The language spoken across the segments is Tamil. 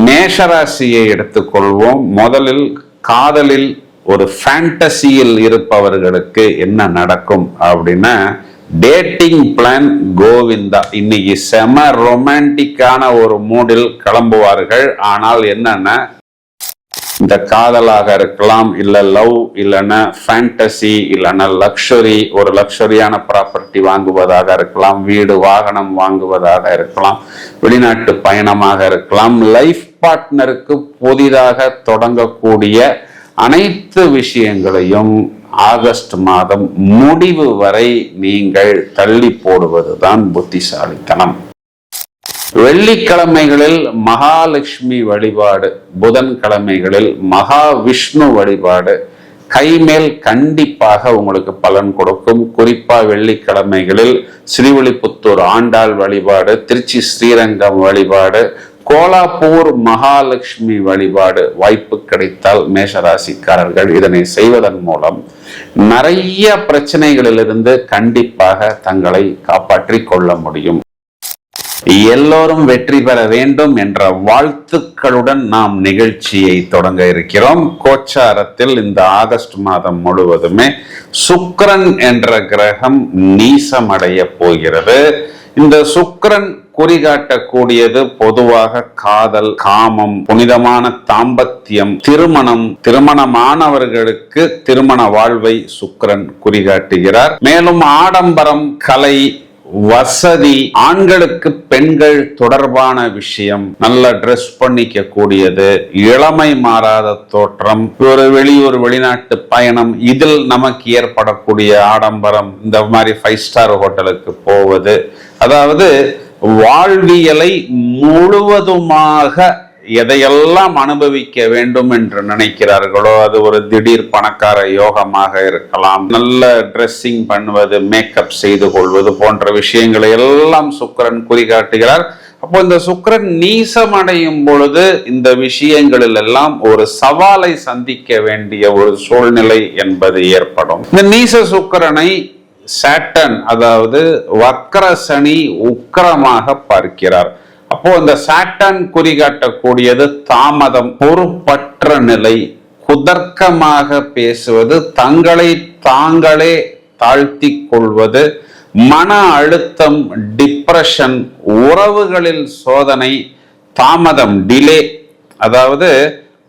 மேஷராசியை எடுத்துக்கொள்வோம். முதலில் காதலில் ஒரு ஃபேண்டசியில் இருப்பவர்களுக்கு என்ன நடக்கும் அப்படின்னா, டேட்டிங் பிளான் கோவிந்தா. இன்னைக்கு செம ரொமான்டிக்கான ஒரு மூடில் கிளம்புவார்கள். ஆனால் என்னன்னா, இந்த காதலாக இருக்கலாம், இல்ல லவ், இல்லைன்னா ஃபேண்டசி, இல்லைன்னா லக்ஸுரி, ஒரு லக்ஸுரியான ப்ராப்பர்ட்டி வாங்குவதாக இருக்கலாம், வீடு வாகனம் வாங்குவதாக இருக்கலாம், வெளிநாட்டு பயணமாக இருக்கலாம், லைஃப் பார்ட்னருக்கு புதிதாக தொடங்கக்கூடிய அனைத்து விஷயங்களையும் ஆகஸ்ட் மாதம் முடிவு வரை நீங்கள் தள்ளி போடுவதுதான் புத்திசாலித்தனம். வெள்ளிக்கிழமைகளில் மகாலட்சுமி வழிபாடு, புதன்கிழமைகளில் மகாவிஷ்ணு வழிபாடு கைமேல் கண்டிப்பாக உங்களுக்கு பலன் கொடுக்கும். குறிப்பா வெள்ளிக்கிழமைகளில் ஸ்ரீவில்லிபுத்தூர் ஆண்டாள் வழிபாடு, திருச்சி ஸ்ரீரங்கம் வழிபாடு, கோலாப்பூர் மகாலட்சுமி வழிபாடு வாய்ப்பு கிடைத்தால் மேஷராசிக்காரர்கள் இதனை செய்வதன் மூலம் நிறைய பிரச்சனைகளிலிருந்து கண்டிப்பாக தங்களை காப்பாற்றிக் கொள்ள முடியும். எல்லோரும் வெற்றி பெற வேண்டும் என்ற வாழ்த்துக்களுடன் நாம் நிகழ்ச்சியை தொடங்க இருக்கிறோம். கோச்சாரத்தில் இந்த ஆகஸ்ட் மாதம் முழுவதுமே சுக்கிரன் என்ற கிரகம் நீசமடைய போகிறது. இந்த சுக்கிரன் குறிகாட்டக்கூடியது பொதுவாக காதல், காமம், புனிதமான தாம்பத்தியம், திருமணமானவர்களுக்கு திருமண வாழ்வை சுக்கிரன் குறிகாட்டுகிறார். மேலும் ஆடம்பரம், கலை, வசதி, ஆண்களுக்கு பெண்கள் தொடர்பான விஷயம், நல்ல ட்ரெஸ் பண்ணிக்க கூடியது, இளமை மாறாத தோற்றம், ஒரு வெளியூர் வெளிநாட்டு பயணம், இதில் நமக்கு ஏற்படக்கூடிய ஆடம்பரம், இந்த மாதிரி 5 ஸ்டார் ஹோட்டலுக்கு போவது, அதாவது வாழ்வியலை முழுவதுமாக எதையெல்லாம் அனுபவிக்க வேண்டும் என்று நினைக்கிறார்களோ அது ஒரு திடீர் பணக்கார யோகமாக இருக்கலாம், நல்ல ட்ரெஸ்ஸிங் பண்ணுவது, மேக்கப் செய்து கொள்வது போன்ற விஷயங்களை எல்லாம் சுக்கிரன் குறிகாட்டுகிறார். அப்போ இந்த சுக்கிரன் நீசமடையும் பொழுது இந்த விஷயங்களில் எல்லாம் ஒரு சவாலை சந்திக்க வேண்டிய ஒரு சூழ்நிலை என்பது ஏற்படும். இந்த நீச சுக்கிரனை சாட்டன், அதாவது வக்ர சனி உக்கிரமாக பார்க்கிறார். அப்போ இந்த சாட்டன் குறிகாட்டக்கூடியது தாமதம், பொறுப்பற்ற நிலை, குதர்க்கமாக பேசுவது, தங்களை தாங்களே தாழ்த்தி கொள்வது, மன அழுத்தம், டிப்ரெஷன், உறவுகளில் சோதனை, தாமதம், டிலே, அதாவது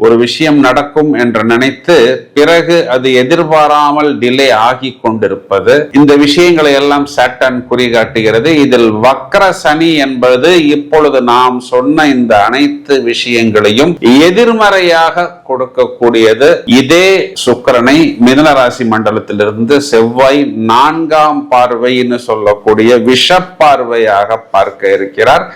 ஒரு விஷயம் நடக்கும் என்று நினைத்து பிறகு அது எதிர்பாராமல் டிலே ஆகி கொண்டிருப்பது, இந்த விஷயங்களை எல்லாம் சாட்டன் குறிகாட்டுகிறது. இதில் வக்ர சனி என்பது இப்பொழுது நாம் சொன்ன இந்த அனைத்து விஷயங்களையும் எதிர்மறையாக கொடுக்கக்கூடியது. இதே சுக்கிரனை மிதுன ராசி மண்டலத்திலிருந்து செவ்வாய் 4ஆம் பார்வைன்னு சொல்லக்கூடிய விஷப்பார்வையாக பார்க்க இருக்கிறார்.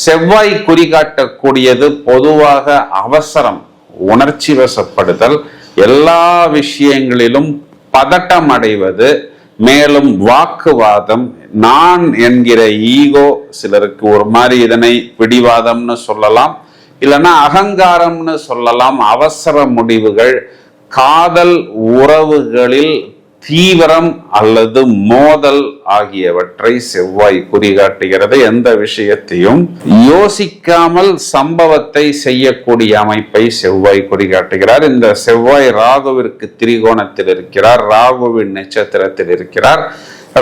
செவ்வாய் குறிகாட்டக்கூடியது பொதுவாக அவசரம், உணர்ச்சி வசப்படுதல், எல்லா விஷயங்களிலும் பதட்டம் அடைவது, மேலும் வாக்குவாதம், நான் என்கிற ஈகோ, சிலருக்கு ஒரு மாதிரி இதனை பிடிவாதம்னு சொல்லலாம், இல்லைன்னா அகங்காரம்னு சொல்லலாம், அவசர முடிவுகள், காதல் உறவுகளில் தீவிரம் அல்லது மோதல் ஆகியவற்றை செவ்வாய் குறிகாட்டுகிறது. எந்த விஷயத்தையும் யோசிக்காமல் சம்பவத்தை செய்யக்கூடிய அமைப்பை செவ்வாய் குறிகாட்டுகிறார். இந்த செவ்வாய் ராகுவிற்கு திரிகோணத்தில் இருக்கிறார், ராகுவின் நட்சத்திரத்தில் இருக்கிறார்.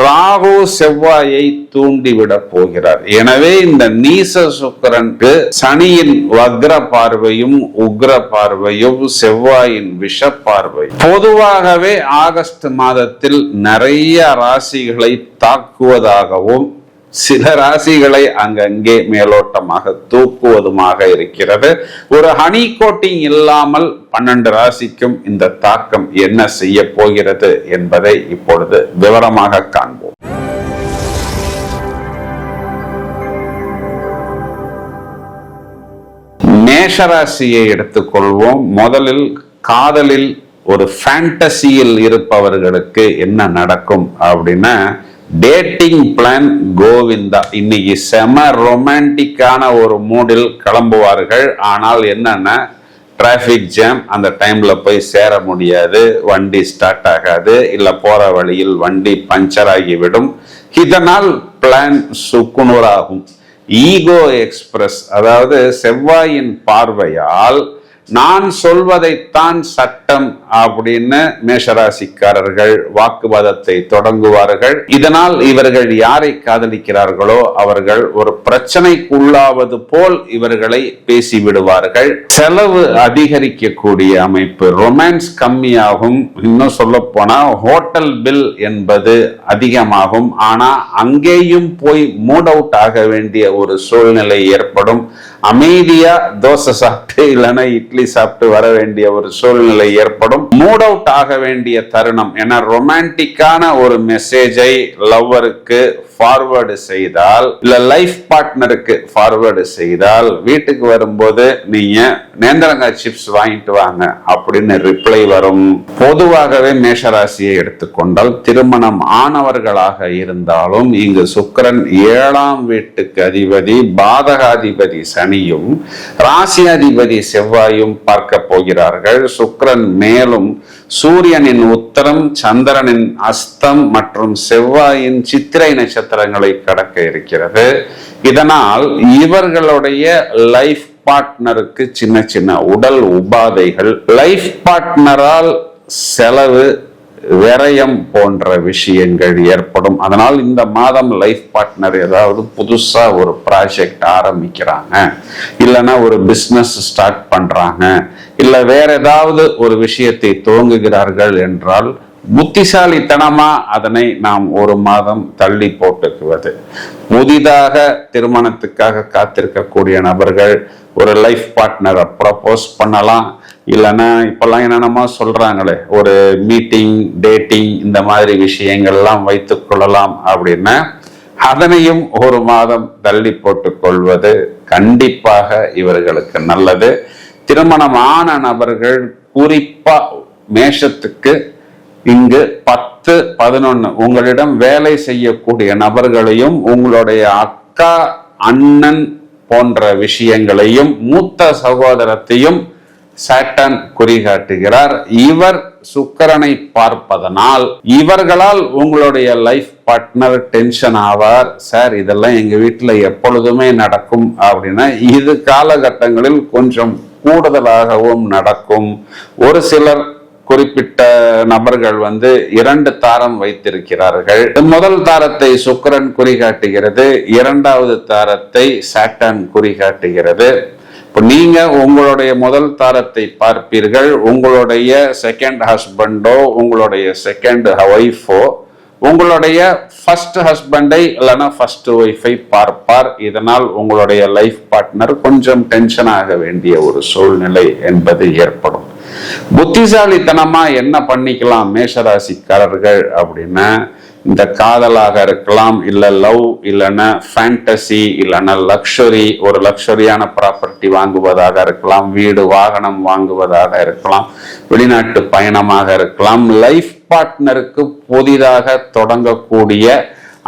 ராகு செவ்வாயை தூண்டிவிட போகிறார். எனவே இந்த நீச சுக்கிரனுக்கு சனியின் வக்ர பார்வையும் உக்ர பார்வையும் செவ்வாயின் விஷ பார்வை பொதுவாகவே ஆகஸ்ட் மாதத்தில் நிறைய ராசிகளை தாக்குவதாகவும் சில ராசிகளை அங்கங்கே மேலோட்டமாக தூக்குவதுமாக இருக்கிறது. ஒரு ஹனி கோட்டிங் இல்லாமல் 12 ராசிக்கும் இந்த தாக்கம் என்ன செய்ய போகிறது என்பதை இப்பொழுது விவரமாக காண்போம். மேஷராசியை எடுத்துக்கொள்வோம். முதலில் காதலில் ஒரு ஃபேண்டசியில் இருப்பவர்களுக்கு என்ன நடக்கும் அப்படின்னா, டேட்டிங் பிளான் கோவிந்தா. இன்னைக்கு செம ரொமான்டிக்கான ஒரு மூடில் கிளம்புவார்கள். ஆனால் என்னன்னா, டிராபிக் ஜாம், அந்த டைம்ல போய் சேர முடியாது, வண்டி ஸ்டார்ட் ஆகாது, இல்ல போற வழியில் வண்டி பஞ்சர் ஆகிவிடும். இதனால் பிளான் சுக்குநூறாகும். ஈகோ எக்ஸ்பிரஸ், அதாவது செவ்வாயின் பார்வையால் நான் சொல்வதைத்தான் சட்டம் அப்படின்னு மேஷராசிக்காரர்கள் வாக்குவாதத்தை தொடங்குவார்கள். இதனால் இவர்கள் யாரை காதலிக்கிறார்களோ அவர்கள் ஒரு பிரச்சனைக்குள்ளாவது போல் இவர்களை பேசிவிடுவார்கள். செலவு அதிகரிக்கக்கூடிய அமைப்பு, ரொமான்ஸ் கம்மியாகும். இன்னும் சொல்ல போனா ஹோட்டல் பில் என்பது அதிகமாகும். ஆனா அங்கேயும் போய் மூட் அவுட் ஆக வேண்டிய ஒரு சூழ்நிலை ஏற்படும். அமைதியா தோசை சாப்பிட்டு இல்லைன்னா இட்லி சாப்பிட்டு வர வேண்டிய ஒரு சூழ்நிலை ஏற்படும். மூட் அவுட் ஆக வேண்டிய தருணம். ஏன்னா ரொமான்டிக்கான ஒரு மெசேஜை லவ்வருக்கு ஃபார்வர்டு செய்தால், இல்ல லைஃப் பார்ட்னருக்கு ஃபார்வர்டு செய்தால், வீட்டுக்கு வரும்போது நீங்க நேந்திரங்காய் சிப்ஸ் வாங்கிட்டு வாங்க அப்படின்னு ரிப்ளை வரும். பொதுவாகவே மேஷராசியை எடுத்துக்கொண்டால் திருமணம் ஆனவர்களாக இருந்தாலும் இங்கு சுக்கிரன் 7ஆம் வீட்டுக்கு அதிபதி, பாதகாதிபதி சனியும் ராசியாதிபதி செவ்வாயும் பார்க்க போகிறார்கள். சுக்கிரன் மேலும் சூரியனின் உத்தரம், சந்திரனின் அஸ்தம் மற்றும் செவ்வாயின் சித்திரை நட்சத்திரங்களை கடக்க இருக்கிறது. இதனால் இவர்களுடைய லைஃப் பார்ட்னருக்கு சின்ன சின்ன உடல் உபாதைகள், லைஃப் பார்ட்னரால் செலவு, விரயம் போன்ற விஷயங்கள் ஏற்படும். அதனால் இந்த மாதம் லைஃப் பார்ட்னர் ஏதாவது புதுசா ஒரு ப்ராஜெக்ட் ஆரம்பிக்கிறாங்க, இல்லைன்னா ஒரு பிசினஸ் ஸ்டார்ட் பண்றாங்க, இல்ல வேற ஏதாவது ஒரு விஷயத்தை துவங்குகிறார்கள் என்றால் புத்திசாலித்தனமா அதனை நாம் ஒரு மாதம் தள்ளி போட்டுக்குவது. புதிதாக திருமணத்துக்காக காத்திருக்கக்கூடிய நபர்கள் ஒரு லைஃப் பார்ட்னரை ப்ரப்போஸ் பண்ணலாம். இல்லைன்னா இப்பெல்லாம் என்னென்னமோ சொல்றாங்களே, ஒரு மீட்டிங், டேட்டிங், இந்த மாதிரி விஷயங்கள்லாம் வைத்துக் கொள்ளலாம் அப்படின்னா அதனையும் ஒரு மாதம் தள்ளி போட்டுக் கொள்வது கண்டிப்பாக இவர்களுக்கு நல்லது. திருமணமான நபர்கள் குறிப்பா மேஷத்துக்கு இங்கு 10, 11 உங்களிடம் வேலை செய்யக்கூடிய நபர்களையும், உங்களுடைய அக்கா, அண்ணன் போன்ற விஷயங்களையும், மூத்த சகோதரத்தையும் சாட்டன் குறிகாட்டுகிறார். இவர் சுக்கிரனை பார்ப்பதனால் இவர்களால் உங்களுடைய லைஃப் பார்ட்னர் டென்ஷன் ஆவார். சார் இதெல்லாம் எங்க வீட்டுல எப்பொழுதுமே நடக்கும் அப்படின்னா இது காலகட்டங்களில் கொஞ்சம் கூடுதலாகவும் நடக்கும். ஒரு சிலர் குறிப்பிட்ட நபர்கள் 2 தாரம் வைத்திருக்கிறார்கள். முதல் தாரத்தை சுக்கிரன் குறிகாட்டுகிறது, 2வது தாரத்தை சாட்டன் குறிகாட்டுகிறது. நீங்க உங்களுடைய முதல் தாரத்தை பார்ப்பீர்கள், உங்களுடைய செகண்ட் ஹஸ்பண்டோ, உங்களுடைய செகண்ட் ஒய்ஃபோ உங்களுடைய ஃபர்ஸ்ட் ஹஸ்பண்டை இல்லைன்னா ஃபர்ஸ்ட் ஒய்ஃபை பார்ப்பார். இதனால் உங்களுடைய லைஃப் பார்ட்னர் கொஞ்சம் டென்ஷன் ஆக வேண்டிய ஒரு சூழ்நிலை என்பது ஏற்படும். புத்திசாலித்தனமா என்ன பண்ணிக்கலாம் மேஷராசிக்காரர்கள் அப்படின்னா, இந்த காதலாக இருக்கலாம், இல்ல லவ், இல்லைன்னா ஃபேண்டசி, இல்லைன்னா லக்ஸுரி, ஒரு லக்ஸுரியான ப்ராப்பர்ட்டி வாங்குவதாக இருக்கலாம், வீடு வாகனம் வாங்குவதாக இருக்கலாம், வெளிநாட்டு பயணமாக இருக்கலாம். லைஃப் பார்ட்னருக்கு புதிதாக தொடங்கக்கூடிய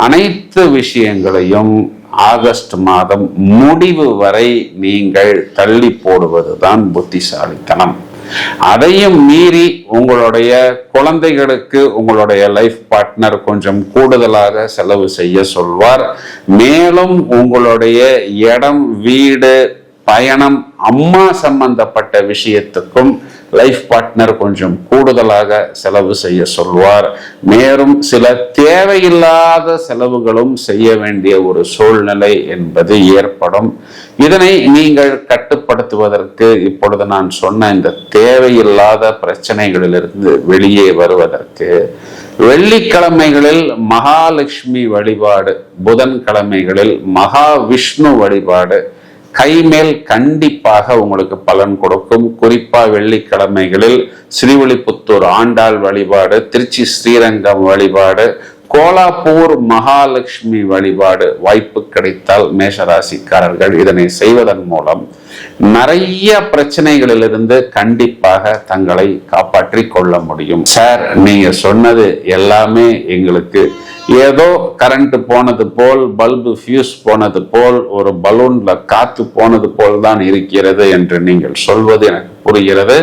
அனைத்து விஷயங்களையும் ஆகஸ்ட் மாதம் முடிவு வரை நீங்கள் தள்ளி போடுவதுதான் புத்திசாலித்தனம். அதையும் மீறி உங்களுடைய குழந்தைகளுக்கு உங்களுடைய லைஃப் பார்ட்னர் கொஞ்சம் கூடுதலாக செலவு செய்ய சொல்வார். மேலும் உங்களுடைய இடம், வீடு, பயணம், அம்மா சம்பந்தப்பட்ட விஷயத்துக்கும் லைஃப் பார்ட்னர் கொஞ்சம் கூடுதலாக செலவு செய்ய சொல்வார். மேலும் சில தேவையில்லாத செலவுகளும் செய்ய வேண்டிய ஒரு சூழ்நிலை என்பது ஏற்படும். இதனை நீங்கள் கட்டுப்படுத்துவதற்கு இப்பொழுது நான் சொன்ன இந்த தேவையில்லாத பிரச்சனைகளிலிருந்து வெளியே வருவதற்கு வெள்ளிக்கிழமைகளில் மகாலட்சுமி வழிபாடு, புதன்கிழமைகளில் மகாவிஷ்ணு வழிபாடு கைமேல் கண்டிப்பாக உங்களுக்கு பலன் கொடுக்கும். குறிப்பா வெள்ளிக்கிழமைகளில் ஸ்ரீவில்லிபுத்தூர் ஆண்டாள் வழிபாடு, திருச்சி ஸ்ரீரங்கம் வழிபாடு, கோலாப்பூர் மகாலட்சுமி வழிபாடு வாய்ப்பு கிடைத்தால் மேஷராசிக்காரர்கள் இதனை செய்வதன் மூலம் நிறைய பிரச்சனைகளிலிருந்து கண்டிப்பாக தங்களை காப்பாற்றி கொள்ள முடியும். சார் நீங்க சொன்னது எல்லாமே எங்களுக்கு ஏதோ கரண்ட் போனது போல், பல்பு ஃபியூஸ் போனது போல், ஒரு பலூன்ல காத்து போனது போல் தான் இருக்கிறது என்று நீங்கள் சொல்வது எனக்கு புரிகிறது.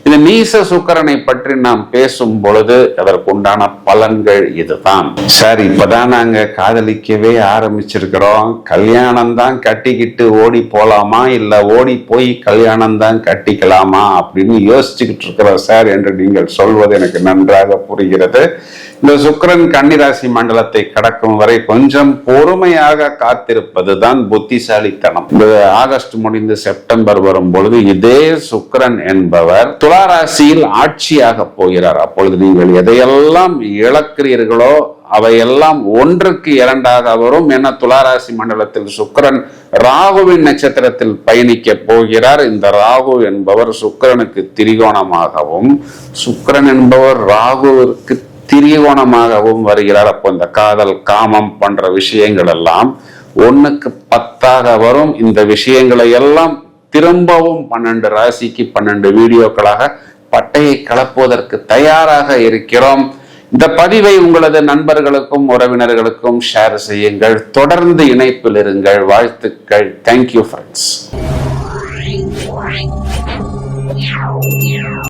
இந்த நீச சுக்கிரனை பற்றி நாம் பேசும் பொழுது அதற்குண்டான பலன்கள் இதுதான். சார், இப்பதான் நாங்க காதலிக்கவே ஆரம்பிச்சிருக்கிறோம், கல்யாணம் தான் கட்டிக்கிட்டு ஓடி போலாமா இல்ல ஓடி போய் கல்யாணம் தான் கட்டிக்கலாமா அப்படின்னு யோசிச்சுக்கிட்டு இருக்கிறோம் சார் என்று நீங்கள் சொல்வது எனக்கு நன்றாக புரிகிறது. இந்த சுக்கிரன் கன்னிராசி மண்டலத்தை கடக்கும் வரை கொஞ்சம் பொறுமையாக காத்திருப்பதுதான் புத்திசாலித்தனம். இந்த ஆகஸ்ட் முடிந்து செப்டம்பர் வரும் பொழுது இதே சுக்கிரன் என்பவர் துலா ராசியில் ஆட்சியாக போகிறார். அப்பொழுது நீங்கள் எதையெல்லாம் இழக்கிறீர்களோ அவையெல்லாம் ஒன்றுக்கு இரண்டாக வரும். என துளாராசி மண்டலத்தில் சுக்கிரன் ராகுவின் நட்சத்திரத்தில் பயணிக்க போகிறார். இந்த ராகு என்பவர் சுக்கிரனுக்கு திரிகோணமாகவும் சுக்கிரன் என்பவர் ராகுவிற்கு திரிகோணமாகவும் வருகிறார். அப்போ இந்த காதல், காமம் போன்ற விஷயங்கள் எல்லாம் 1க்கு 10 வரும். இந்த விஷயங்களை எல்லாம் திரும்பவும் 12 ராசிக்கு 12 வீடியோக்களாக பட்டையை கலப்புவதற்கு தயாராக இருக்கிறோம். இந்த பதிவை உங்களது நண்பர்களுக்கும் உறவினர்களுக்கும் ஷேர் செய்யுங்கள். தொடர்ந்து இணைப்பில் இருங்கள். வாழ்த்துக்கள். Thank you friends.